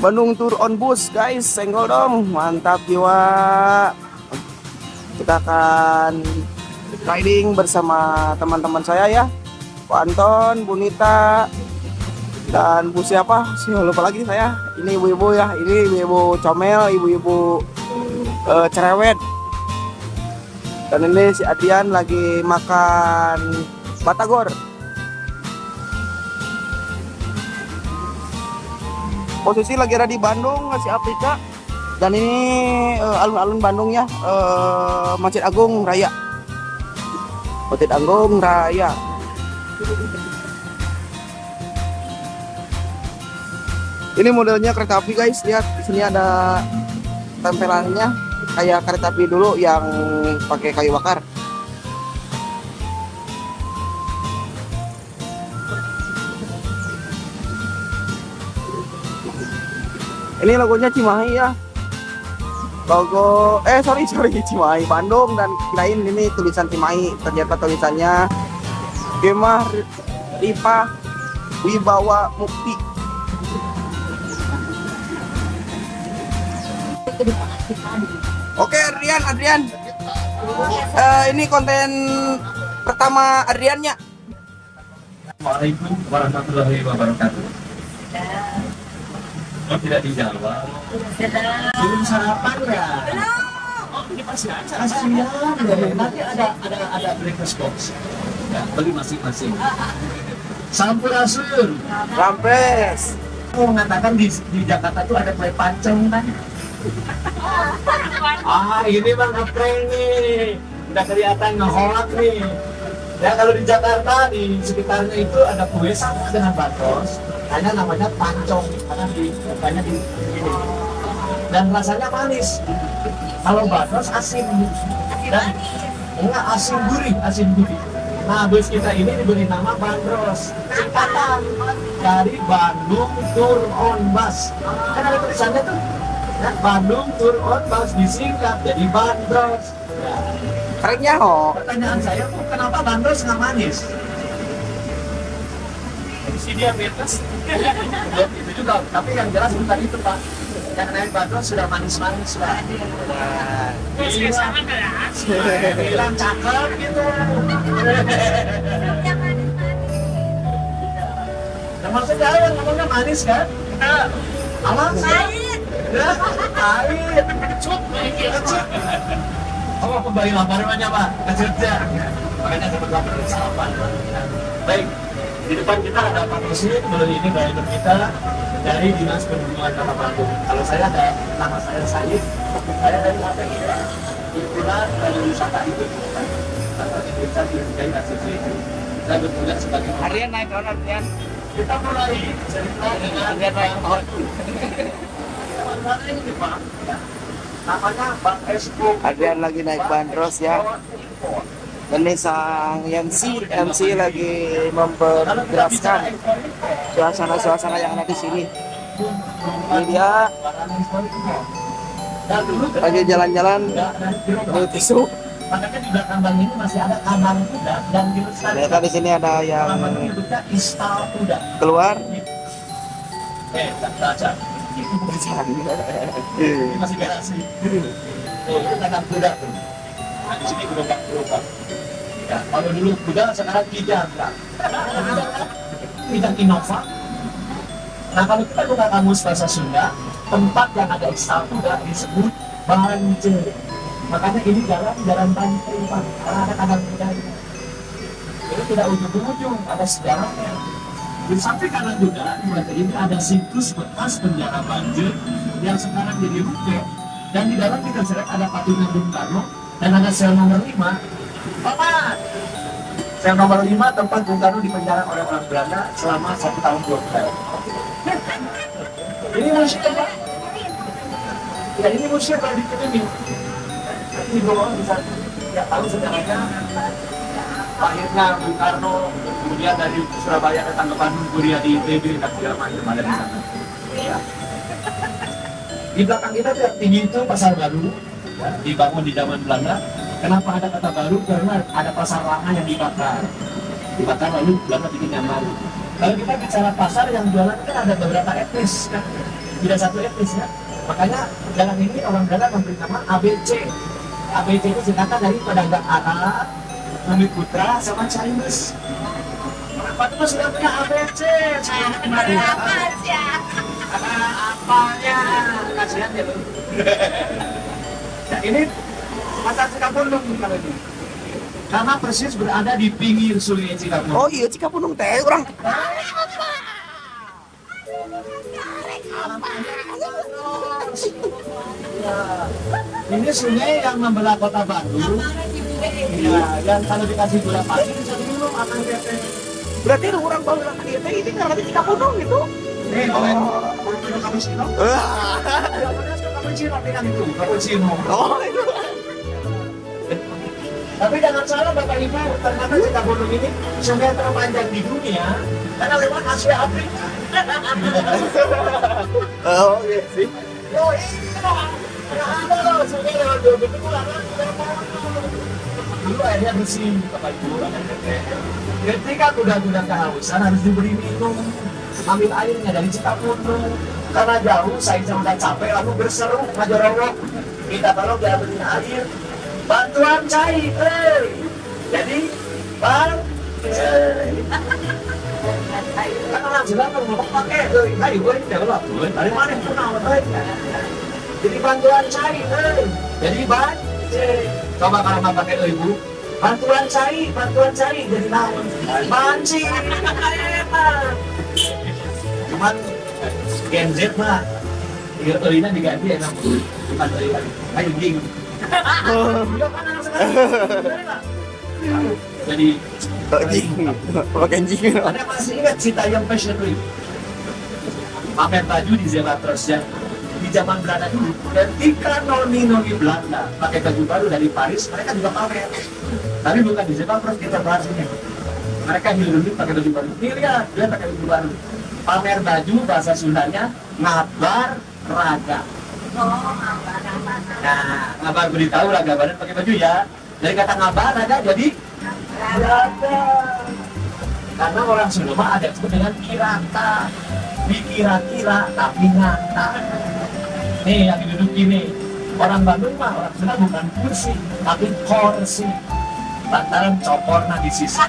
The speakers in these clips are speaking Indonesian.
Bandung Tour on Bus guys, senggol dong, mantap jiwa. Kita akan riding bersama teman-teman saya ya, Pak Anton, Bu Nita, dan Bu siapa sih, lupa lagi saya. Ini ibu-ibu ya, ini ibu-ibu comel, ibu-ibu cerewet. Dan ini si Adian lagi makan batagor. Posisi lagi ada di Bandung, ngasih Afrika. Dan ini alun-alun Bandung ya, Masjid Agung Raya. Masjid Agung Raya. Ini modelnya kereta api guys, lihat di sini ada tempelannya kayak kereta api dulu yang pakai kayu bakar. Ini logonya Cimahi ya. Logo sorry Cimahi Bandung, dan kirain ini tulisan Cimahi, ternyata tulisannya Kemah Rifa Wibawa Mukti. Oke Adrian, ini konten pertama Adriannya. Assalamualaikum warahmatullahi wabarakatuh. Oh, tidak dijawab. Belum sarapan ya? Oh, ini pasti aja. Kasihan deh. Nanti ada breakfast box. Ya, beli masing-masing. Sampurasun. Rampes. Aku mengatakan di Jakarta tuh ada kue pancong kan? Ini mah ngeprank nih. Udah kelihatan ngeholak nih. Ya, kalau di Jakarta di sekitarnya itu ada kue sama dengan batros. Hanya namanya pancong karena bukannya di sini. Dan rasanya manis. Kalau batros asin dan enggak asin gurih. Nah, bus kita ini diberi nama Bandros, singkatan dari Bandung Tour on Bus. Kan ada tulisannya tuh, ya, Bandung Tour on Bus disingkat jadi Bandros. Ya. Kerennya ho. Pertanyaan saya tuh, kenapa Bandros nggak manis? Si diabetes. Itu juga, tapi yang jelas bukan itu Pak. Yang naik Bandros sudah manis-manis Pak. Bilang cakep gitu. Nah, maksudnya yang ngomongnya manis kan? Alam pahit. Pahit. Oh, kembali lapar namanya Pak. Kerja. Makanya dapat lapar sarapan. Baik. Di depan kita ada Pak Rosid, beli ini driver kita dari Dinas Perhubungan Kota Bandung. Kalau saya ada, nama saya Said, saya dari API, Himpunan Pariwisata itu atau Indonesia Dihargai ACC. Saya bertugas sebagai Adrian naik tahun Adrian. kita mulai cerita dengan Adrian naik tahun. mana ini Pak? Namanya Bang Espo. Adrian lagi naik bandros ya. Dan ini sang MC lagi memperjelaskan suasana yang ada di sini. Ini dia lagi jalan-jalan beli tisu. Makanya di belakang bang ini masih ada kandang kuda dan Ternyata di sini ada yang menyebutnya istal kuda. keluar. Baca. Ini masih garasi. Oh, itu kandang kuda tuh. Nah, di sini gerobak. Ya, kalau dulu kuda sekarang kijang, Kak. Kijang Innova. Nah, kalau kita buka kamus bahasa Sunda, tempat yang ada istal kuda disebut banjir. Makanya ini jalan banjir, Pak. Karena ada kandang kuda. Ini tidak ujung-ujung, ada sejarahnya. Di samping kanan kuda, ini ada situs bekas penjara banjir yang sekarang jadi rute. Dan di dalam kita lihat ada patungan Bung Karno dan ada sel nomor 5. Paman, sel nomor 5 tempat Bung Karno dipenjara oleh orang Belanda selama 1 tahun 2 bulan. Ini museum Pak. Ya ini museum Pak di sini. Di bawah bisa ya tahu sejarahnya. Akhirnya Bung Karno kemudian dari Surabaya datang ke Bandung kuliah di ITB dan segala macam ada di sana. Ya. Di belakang kita tinggi itu Pasar Baru, ya, dibangun di zaman Belanda. Kenapa ada kata baru? Karena ada pasar lama yang dibakar lalu Belanda bikin yang baru. Kalau kita bicara pasar yang jualan kan ada beberapa etnis kan. tidak satu etnis ya. Makanya dalam ini orang Belanda memberi nama ABC. ABC itu singkatan dari pedagang Arab, Bumi Putra, sama Chinese. Orang Batu sudah punya ABC. Apa sih? Apanya? Kasihan ya lu. Nah, ini pasar Cikapundung kalau ini. Karena persis berada di pinggir sungai Cikapundung. Oh iya Cikapundung teh orang. Ini sungai yang membelah kota Bandung. Ya, yang kalau dikasih gula pasir bisa minum akan teteh. Berarti ada orang baru lagi dia teh ini nggak Cikapundung gitu. Nih, kalau cappuccino, cappuccino dengan itu, cappuccino. Oh itu. Tapi jangan salah Bapak Ibu, ternyata Cikapundung ini sungai terpanjang di dunia karena lewat Asia Afrika. Oh iya sih. Oh iya, ada loh sungai lewat dua bentuk larang. Dulu airnya bersih Bapak Ibu. Ketika kuda-kuda kehausan harus diberi minum. Ambil airnya dari Cikapundung. Karena jauh, saya udah capek lalu berseru ngajorowok. Kita tolong diambilin air. Bantuan cair, jadi bang, karena jelas kalau mau pakai, ayo gue jawab, dari mana pun awal, jadi bantuan cair, jadi bang, coba kalau nggak pakai ibu, bantuan cair, jadi naon, mancing, cuman Gen Z mah, ini diganti enak, bukan dari ayo ging. Jadi pakai anjing. Anda masih ingat Citayam Fashion Week? Pamer baju di Zelatros ya. Di zaman Belanda dulu, ketika noni Belanda pakai baju baru dari Paris, mereka juga pamer. Tapi bukan di Zelatros, kita bahas ini. Mereka hilir pakai baju baru. Nih lihat, dia pakai baju baru. Pamer baju bahasa Sundanya ngabar raga. Nah, ngabar beritahu lah gambaran pakai baju ya. Dari kata ngabar raga jadi raga. Karena orang Sunda mah ada disebut dengan kirata. Dikira-kira tapi nyata. Nih yang diduduki nih. Orang Bandung mah orang Sunda bukan kursi, tapi kursi. Lantaran cokorna di sisi.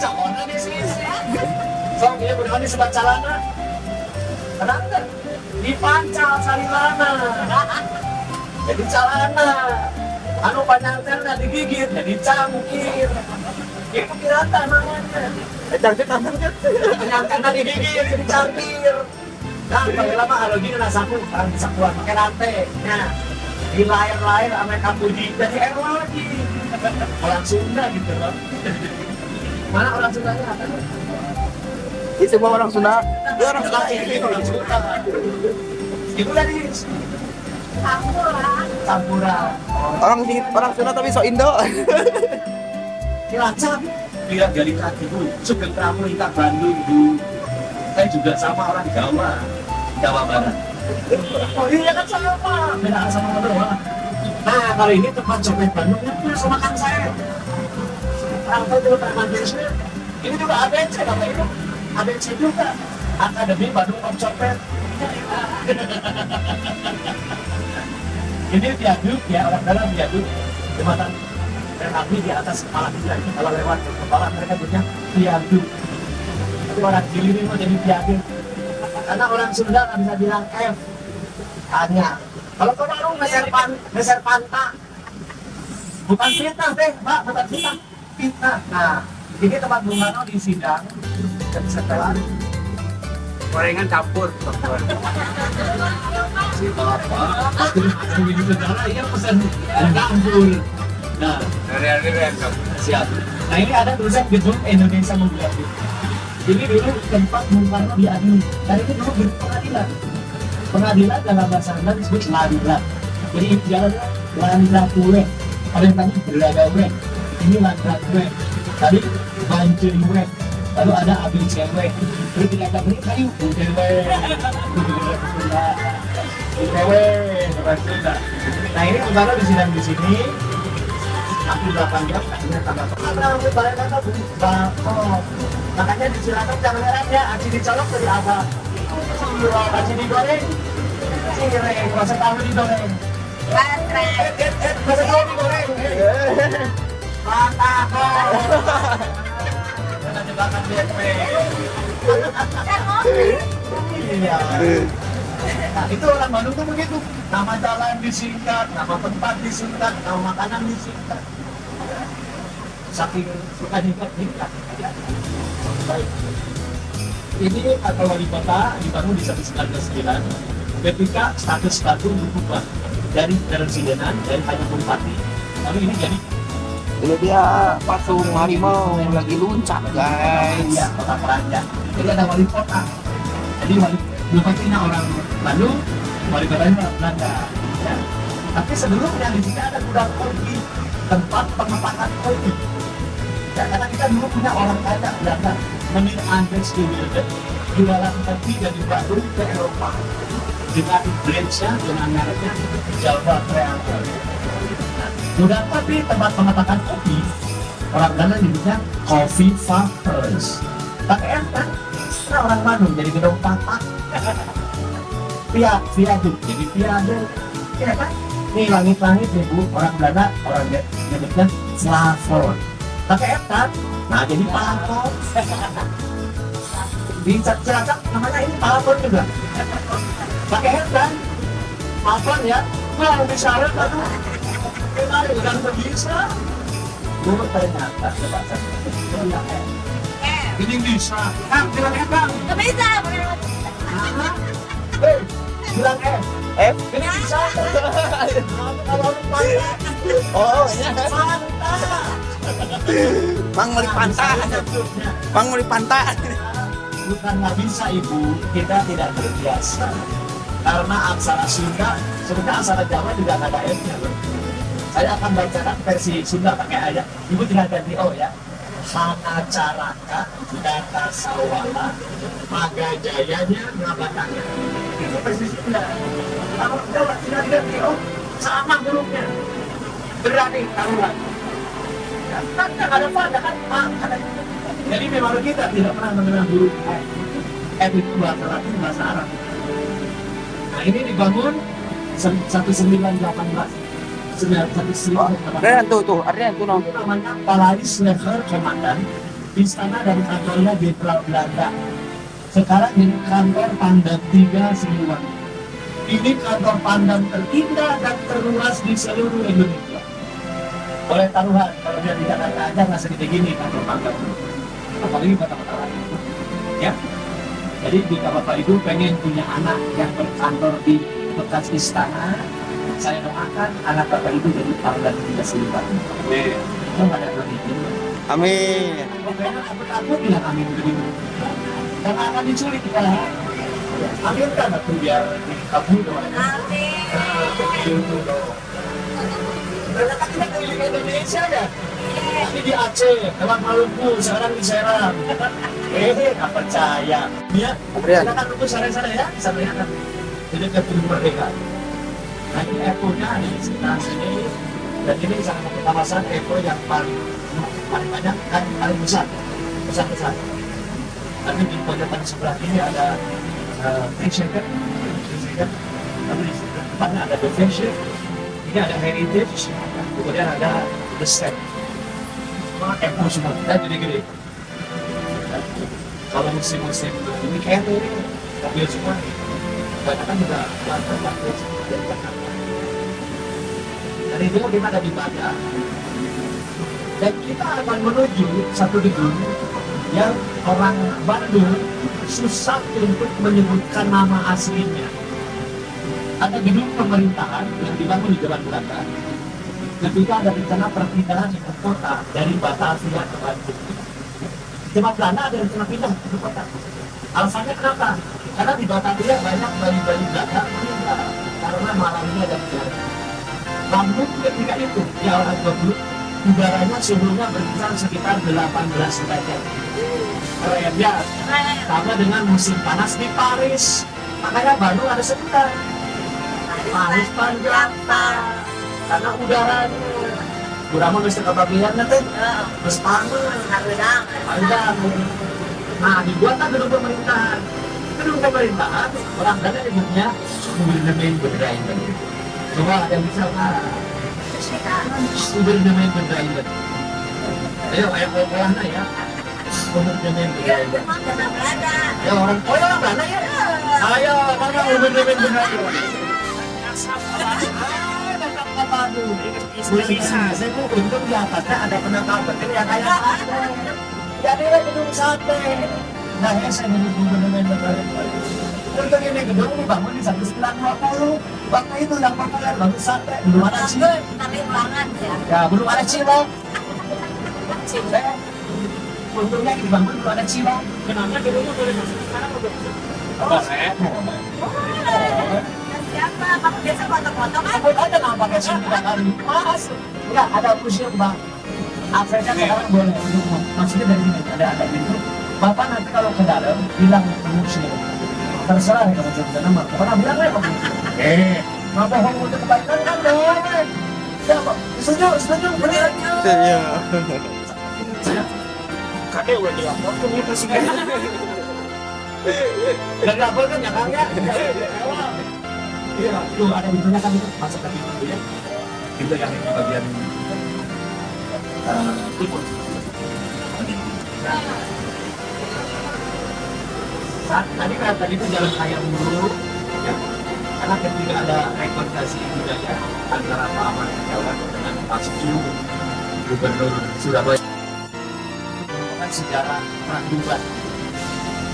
Cokorna di sisi. So, dia berani sebat calana. Kenapa? Dipancal salilana. Jadi calana. Anu panjangnya digigit, jadi cangkir. Itu kirata namanya. Cangkir. Panjangnya digigit, jadi cangkir. Nah, paling lama kalau gini nasaku, orang bisa keluar pakai rantai. Nah, di layar-layar Amerika Puji, jadi air lagi. Orang Sunda gitu loh. Mana orang Sundanya? Ini semua orang Sunda. Dia orang Sunda. Orang Sunda. Ibu dari Campura. Orang Sunda tapi so Indo. Cilacap. Lihat dari kaki bu, Sugeng Pramu hingga Bandung bu. Saya juga sama orang Jawa Barat. Oh iya kan sama, beda sama doang. Nah kalau ini tempat copet Bandung, itu sama kan saya. Apa itu permanennya? Ini juga ABC nama itu. ABC juga. Akademi Bandung Om Copet. Ini viaduk ya, orang dalam viaduk jembatan kereta api di atas kepala kita. Kalau lewat kepala mereka punya viaduk. Tapi orang Gili ini mau jadi viaduk. Karena orang Sunda nggak bisa bilang F, hanya. Kalau ke warung meser panta, bukan fitnah teh, Mbak, bukan fitnah. Nah, ini tempat Bung Karno di sidang dan setelah gorengan campur. si bapak asli di negara ya pesan campur. Nah, Dari siap. Nah ini ada tulisan gedung Indonesia Membuat. Ini dulu tempat Bung Karno diadili. Dan itu dulu gedung pengadilan. Pengadilan dalam bahasa Sunda disebut ladra. Jadi jalannya ladra kue. Ada yang tadi berlaga kue. Ini ladra kue. Tadi banjir kue. Lalu ada ABC kue. Terus dikatakan ini kayu UTW. UTW. Nah ini Bung Karno disidang di sini. Aku 8 jam, akhirnya tambah. Ada sampai balik kata Bapak. Makanya disilakan jangan-jangannya aci dicolok dari abang. Aci digoreng. Cireng, masa tahu digoreng. Baterai. Masa tahu digoreng. Mantap. Karena jebakan DP. Kan ngopi. Iya. Nah, itu orang Bandung tuh begitu. Nama jalan disingkat, nama tempat disingkat, nama makanan disingkat. Saking suka disingkat. Baik. Ini kata wali kota dibangun di 1999 ketika status Bandung berubah dari presidenan dari hanya bupati. Lalu ini jadi Ini dia patung harimau lagi luncak guys. ya kota Peraja. Jadi ada wali kota. Jadi wali bupatinya orang Bandung, wali kotanya orang Belanda. Ya. Tapi sebelumnya di sini ada gudang kopi, tempat pengepakan kopi. Ya, karena kita dulu punya orang kaya Belanda, menit Andres de Wilde, jualan kopi dari Bandung ke Eropa dengan brandnya, dengan mereknya Java Creator. Gudang kopi, tempat pengepakan kopi, orang Belanda nyebutnya Coffee Farmers. Pakai kan? Nah, orang Bandung jadi gedung tapak. Viaduk, jadi viaduk. Ya kan? Nih langit-langit nih Bu, orang Belanda, orang nyebutnya plafon. Pakai kan? Nah jadi plafon. Di Cilacap namanya ini plafon juga. Pakai kan? Plafon ya? Wah, disyarat aduh. Kemarin udah bisa. Dulu ternyata coba saya. Ini bisa. Bilang Bang. Nggak bisa. Bener. Bilang F. ini bisa. Kalau lupa Oh, iya. Mang meli pantah. Mang meli pantah. Bukan nggak bisa Ibu, kita tidak terbiasa. Karena aksara Sunda, sebenarnya aksara Jawa juga nggak ada F-nya. Saya akan bacakan versi Sunda pakai ayat. Ibu tinggal ganti O ya. Hana caraka, data sawala, maga jayanya, ngabatanya. Itu versi Sunda. Kalau Jawa tinggal ganti O, sama hurufnya. Berani taruhan. Ya, kan ada pada kan, ada. Jadi memang kita tidak pernah mengenal huruf F. F itu bahasa Latin, bahasa Arab. Nah ini dibangun 1918. Ardian tuh, Ardian tuh nong. Itu namanya Palais Leger Komandan, istana dan kantornya Jenderal Belanda. Sekarang jadi kantor Pangdam 3 Siliwangi. Ini kantor Pangdam terindah dan terluas di seluruh Indonesia. Boleh taruhan, kalau dia di Jakarta aja nggak segede gini kantor Pangdam. Apalagi kota-kota lain. Ya. Jadi jika Bapak Ibu pengen punya anak yang berkantor di bekas istana, saya doakan anak Bapak Ibu jadi Pangdam 3 Siliwangi. Amin. Itu pada itu. Amin. Pokoknya takut bilang amin begitu. Dan akan diculik ya. Amin kan aku biar dikabul doang. Amin. Gitu dong. Ternyata kita keliling Indonesia ya. Tadi di Aceh, lewat Maluku, sekarang di Serang. Nggak percaya. Ya, Adrian. kita kan tunggu sore-sore ya, sampai kan. Jadi ke Gedung Merdeka. Nah ini Eko-nya ada di sekitar sini. Dan ini salah satu kawasan Eko yang paling banyak dan paling besar. Besar. Tapi di pojokan sebelah ini ada Free Shaker. Lalu di depannya ada The Fashion. Ini ada Heritage. Kemudian ada The Step. Semua Eko semua. Dan gede-gede. Kalau musim-musim ini kayak ini mobil semua. Banyak kan juga mobil semua. Dari itu kita ada di Badak. Dan kita akan menuju satu gedung yang orang Bandung susah untuk menyebutkan nama aslinya. Ada gedung pemerintahan yang dibangun di Jalan Belanda. Ketika ada rencana perpindahan ibu kota dari Batavia ke Bandung. Zaman Belanda ada rencana pindah ibu kota. Alasannya kenapa? Karena di Batavia banyak bayi-bayi Belanda meninggal karena malaria dan diare. Namun ketika itu di awal 20 udaranya suhunya berkisar sekitar 18 derajat. Keren ya, sama dengan musim panas di Paris. Makanya Bandung ada sebutan Paris Panjata karena udaranya. Kurang mau mesti kebagian nanti, terus panas, panjang. Nah, dibuatlah gedung pemerintahan. Gedung pemerintahan, orang Belanda nyebutnya Gouvernement Bedrijven. Coba ada yang bisa Gouvernement Bedrijven. Ayo, orang ya. Gouvernement Bedrijven. Ya orang Belanda ya. Ayo, mana Gouvernement Bedrijven? Saya mau untung di atasnya ada penangkapan yang kayak jadilah gedung sate. Nah, ya saya menyebut Gouvernement Bedrijven. Untuk ini gedung dibangun di 1920. Waktu itu yang populer bagus sate. Belum ada cilok. Ya, belum ada cilok. Untungnya dibangun belum ada cilok. Kenapa gedungnya boleh masuk sekarang udah boleh? Siapa? Kamu biasa foto-foto kan? Takut aja nggak pakai SIM 3 kali. Mas, enggak ada museum bang. Aksesnya sekarang boleh untuk maksudnya dari sini ada pintu. Bapak nanti kalau ke dalam bilang museum. Terserah ya kalau sudah nama. Pernah bilang ya Pak? Nggak bohong untuk kebaikan kan dong. Ya Pak, setuju, bener. Iya. Kakek udah dilapor tuh nih presiden. Udah dapur kan ya Kang ya? Iya, tuh ada pintunya kan itu masuk ke pintu ya. Pintu yang di bagian timur. Tadi itu jalan raya dulu, ya. Karena ketika ada rekonstruksi budaya antara Pak Ahmad Heriawan dengan Pak Suju, Gubernur Surabaya, merupakan sejarah perang dubat.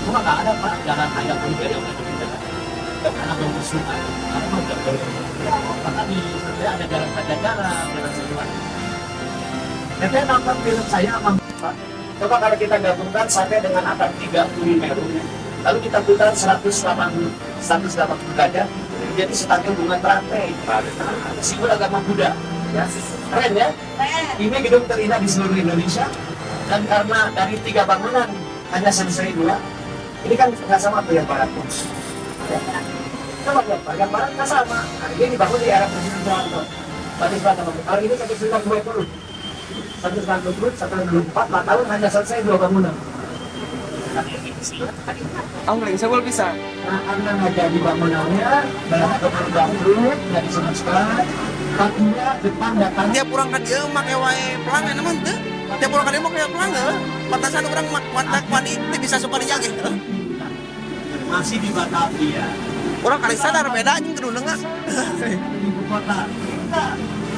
Cuma nggak ada Pak jalan raya budaya yang berbeda. Karena bermusuhan, karena tidak boleh. Maka di sebenarnya ada jalan Pajajaran, jalan Siliwangi. Saya nonton film saya sama Pak. Coba kalau kita gabungkan sate dengan atap 30 meter, lalu kita putar 180 derajat, jadi setangnya bunga teratai. Simbol agama Buddha. Ya, keren ya? Ini gedung terindah di seluruh Indonesia, dan karena dari 3 bangunan hanya selesai 2, ini kan nggak sama tuh yang barat pun. Coba lihat, bagian barat nggak sama. Nah, ini dibangun di era Presiden Soeharto. Batis Selatan, kalau ini 1920. 1924, 4 tahun hanya selesai 2 bangunan. Angling, saya bisa. Nah, karena nggak jadi bangunannya, banyak bangkrut, nggak diselesaikan. Kakinya depan datang. Tiap orang ka dieu make wae pelang namun teu. Tiap orang ka dieu make pelang heuh. Batasan urang mantak mani teu bisa supaya jage. Masih di Batavia. Orang kali sadar beda anjing kudu deunga. Di ibu kota.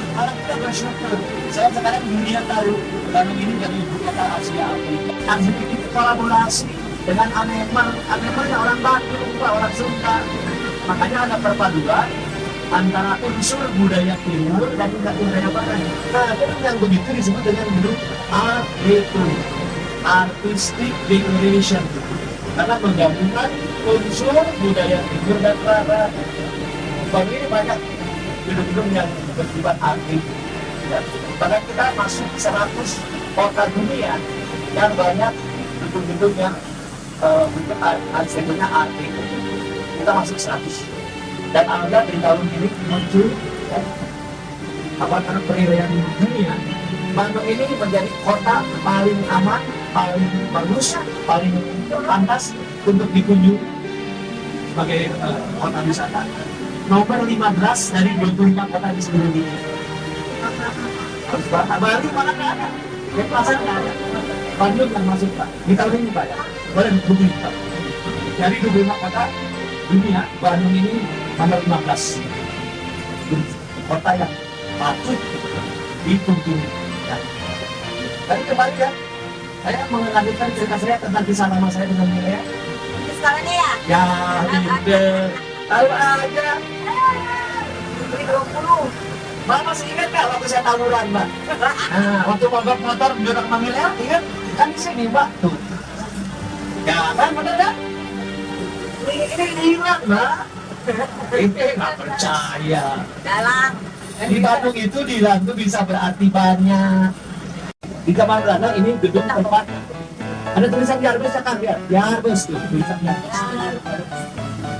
Kalau kita bersyukur, saya sekarang dunia tahu Bandung ini jadi ibu kota Asia Afrika. Aksi ini kolaborasi dengan Aneman orang Bandung, orang Sunda. Makanya ada perpaduan antara unsur budaya timur dan juga budaya barat. Nah, gedung yang begitu disebut dengan gedung Art Deco, Artistic Decoration, karena menggabungkan unsur budaya timur dan barat. Bagi ini banyak gedung-gedung yang bersifat artis. Ya. Bahkan kita masuk 100 kota dunia yang banyak gedung-gedung yang bentuk arsitekturnya art deco. Kita masuk 100. Dan alhamdulillah dari tahun ini muncul ya, karena penilaian dunia, Bandung ini menjadi kota paling aman, paling bagus, paling pantas untuk dikunjungi sebagai kota wisata. Nomor 15 dari 25 kota di seluruh dunia. Harus Bali mana nggak ada, Denpasar nggak ada. Bandung yang masuk Pak. Di tahun ini Pak ya, boleh dihubungi Pak. Dari 25 kota dunia, Bandung ini nomor 15. Kota yang patut dikunjungi. Ya. Tadi kemarin ya, saya mengadukan cerita saya tentang kisah lama saya dengan Milea. Sekolahnya ya? Ya, gitu. Tahu aja. Beli 20. Mbak masih ingat nggak waktu saya tawuran, Mbak? Nah, waktu mogok motor jurang Mangilea, ingat? Kan di sini, Mbak. Tuh. Ya kan, bener kan? Ini ingat, Mbak. Ini nggak percaya. Dalang. Di Bandung itu Dilan tuh bisa berarti banyak. Di Kamar Belanda ini gedung tempat ada tulisan Jarbus ya kan ya? Jarbus tuh tulisannya.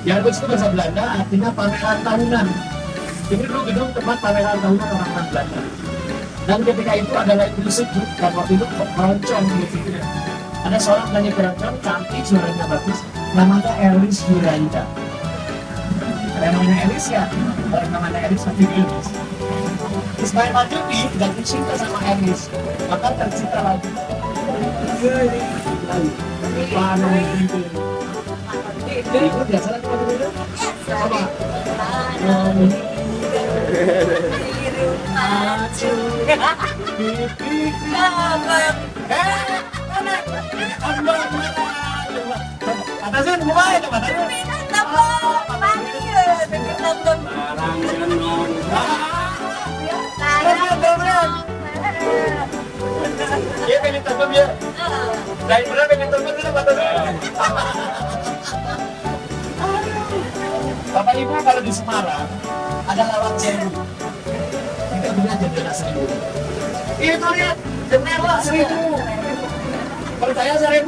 Jarbus itu bahasa Belanda artinya pameran tahunan. Ini dulu gedung tempat pameran tahunan orang Belanda. Dan ketika itu adalah musik dan waktu itu keroncong gitu ya. Ada seorang penyanyi keroncong cantik, suaranya bagus, namanya Elis Yuraida. Ada yang namanya Elis ya, orang namanya Elis pasti Elis. Ismail Marzuki jatuh cinta sama Elis, maka tercipta lagi. Panon itu. Itu biasa lagi panon itu. Coba. Atasan, mulai coba tanya. Dia pengen terbang ya. Dari mana pengen terbang dulu Atasan. Bapak Ibu kalau di Semarang ada lawang sewu. Kita punya jendela 1000. Itu lihat jendela 1000. Percaya 1000.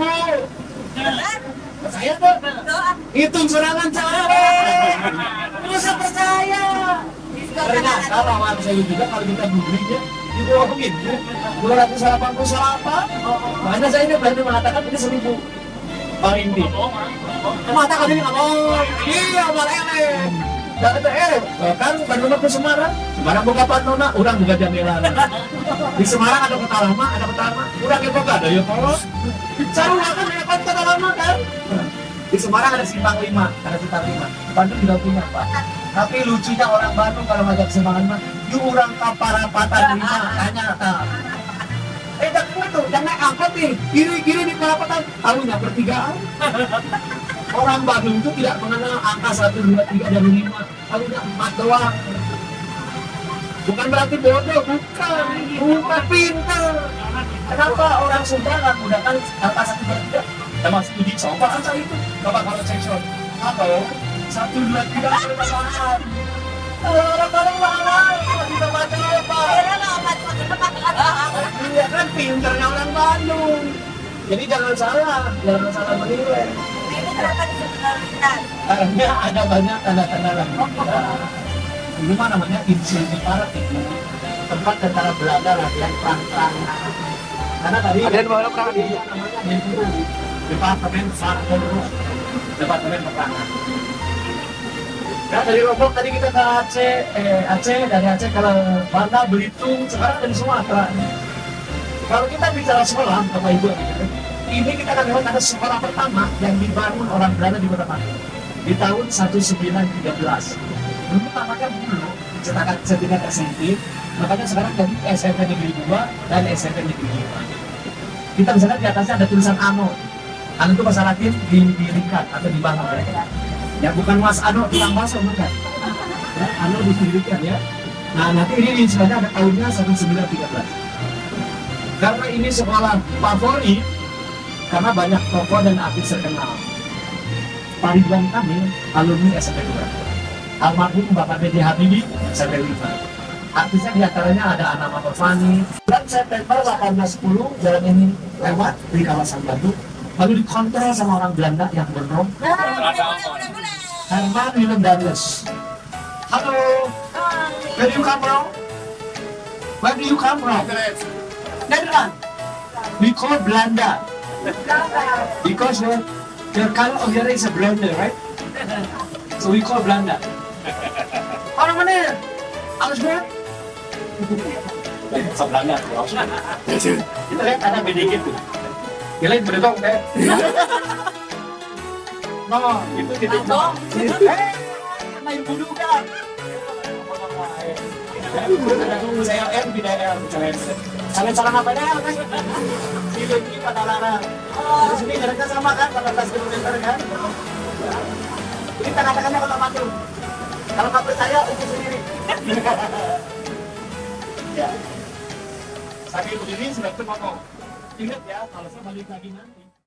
Percaya tuh? Hitung serangan cara. Bisa percaya. Ternyata lawang sewu juga kalau kita googling ya dibohongin. 288. Makanya saya ini berani mengatakan ini 1000. Bang Indi. Mengatakan ini iya malele. Dan itu kan Bandung ke Semarang. Semarang buka panona, orang buka jendela. Di Semarang ada kota lama, Orang yang buka ada ya kalau. Saya kan ada kota lama kan. Di Semarang ada simpang 5, Bandung juga punya Pak. Tapi lucunya orang Bandung kalau ngajak semangat mah, yuk orang kaparapatan 5, tanya tak. Jangan itu, jangan naik angkot nih, kiri di perapatan, taruhnya pertigaan. Orang Bandung itu tidak mengenal angka 1, 2, 3, dan 5, taruhnya 4 doang. Bukan berarti bodoh, bukan pintar. Kenapa orang Sunda nggak menggunakan angka 1, 2, 3? Masih uji coba aja itu. Coba kalau section, atau 1, 2, 3 permasalahan. Orang-orang mana? Kita baca apa? Iya kan pinternya orang Bandung. Jadi jangan salah menilai. Karena ada banyak tanda-tanda lagi. Ini mah namanya Insinyur Parat itu. Tempat tentara Belanda latihan perang. Karena tadi Ada yang bawa perang di namanya Departemen Peperangan. Nah dari Lombok tadi kita ke Aceh, dari Aceh ke Banda, Belitung, sekarang dari Sumatera. Kalau kita bicara sekolah, Bapak Ibu, ini kita akan lihat ada sekolah pertama yang dibangun orang Belanda di Kota Bandung di tahun 1913. Dulu pertamanya dulu cetakan sertifikat SMP, makanya sekarang jadi SMP Negeri 2 dan SMP Negeri 5. Kita bisa lihat di atasnya ada tulisan ANO. ANO itu bahasa Latin didirikan atau dibangun. Ya bukan Mas Ano tukang bakso bukan. Ya, Ano didirikan ya. Nah nanti ini sebenarnya ada tahunnya 1913. Karena ini sekolah favorit karena banyak tokoh dan artis terkenal. Pak Ridwan Kamil alumni SMP 2. Almarhum Bapak B.J. Habibie SMP 5. Artisnya diantaranya ada Anna Matovani. Bulan September 1810 jalan ini lewat di kawasan Bandung. Lalu dikontrol sama orang Belanda yang gondrong. Herman Willem Daniels. Halo. Where do you come from? Where do you come from? Netherlands. We call Belanda. Because your color of your race is Belanda, right? So we call Belanda. Orang mana? Alles good? Sebelahnya. Kita lihat ada beda gitu. Dia lain berdong deh. No, itu titik dong. Main budu kan? Saya M tidak M. Salah apa deh? Ini pada larang. Di sini jaraknya sama kan? 18 km kan? Ini tengah-tengahnya Kota Bandung. Kalau nggak percaya, ukur sendiri. Ya. Sambil berdiri sudah terpotong. Ingat ya, kalau saya balik lagi nanti.